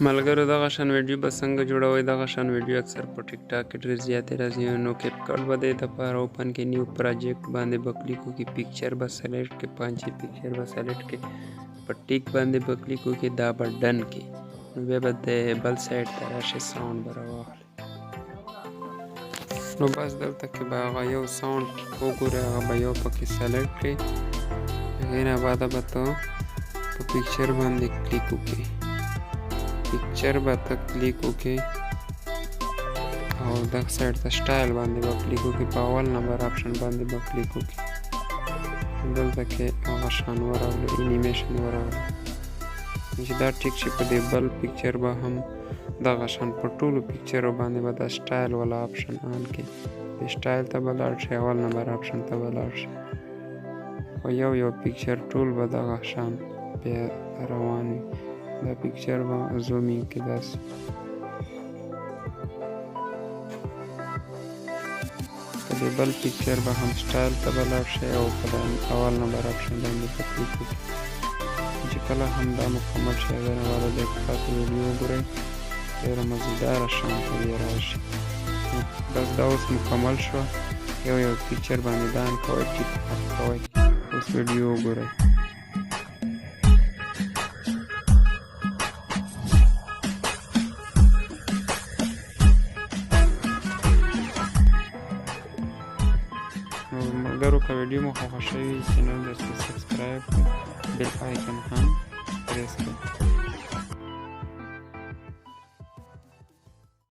ملګرو دغه شان ویډیو به څنګه جوړوئ؟ دغه شان ویډیو اکثر په ټیک ټاک کې ډېر زیاتې راځي، نو کیپ کټ به دې دپاره اوپن کې نیو پروجیکټ باندې به کلیک وکړي، پکچر به سلیکټ کړي، پانچې پکچر به سلیکټ کړي، په ټیک باندې به کلیک وکړي، دا به ډن کړي. نو بیا به د بل سایډ ته راشي، ساوند به راواخلي. نو بس دلته کې به هغه یو ساوند وګورئ، هغه به یو پکې سلیکټ کړئ. هغې نه بعده به ته په پکچر باندې کلیک وکړي، پکچر به ته کلیک وکړي او دغه سایډ ته سټایل باندې به کلیک وکړي، په اول نمبر آپشن باندې به کلیک وکړي. دلته کې هغه شان ورغلو، انیمیشن ورغلو. چې دا ټیک شي، په دې بل پکچر به هم دغه شان په ټولو پکچرو باندې به دا سټایل والا آپشن آن کړي. د سټایل ته به لاړ شي، اول نمبر آپشن ته به لاړ شي. په یو پکچر ټول به دغه شان بیا روان وي. دا پکچر به زومینګ کې داسې په دې بل پکچر به هم سټایل ته به لاړ شئ او په اول نمبر آپشن باندې به کلیک وکړئ. چې کله هم دا مکمل شي، هغې نه بعده دې که تاسو ویډیو وګورئ، ډېره مزیداره شان ته دې راشي. بس دا اوس مکمل شوه. یو پکچر باندې دا آن کوئ، ټیک کوئ. اوس ویډیو وګورئ. ملګرو که ویډیو مو خوښه شوې وي، چینل دې سبسکرایب کړئ، بیل آیکن هم پریس کړئ.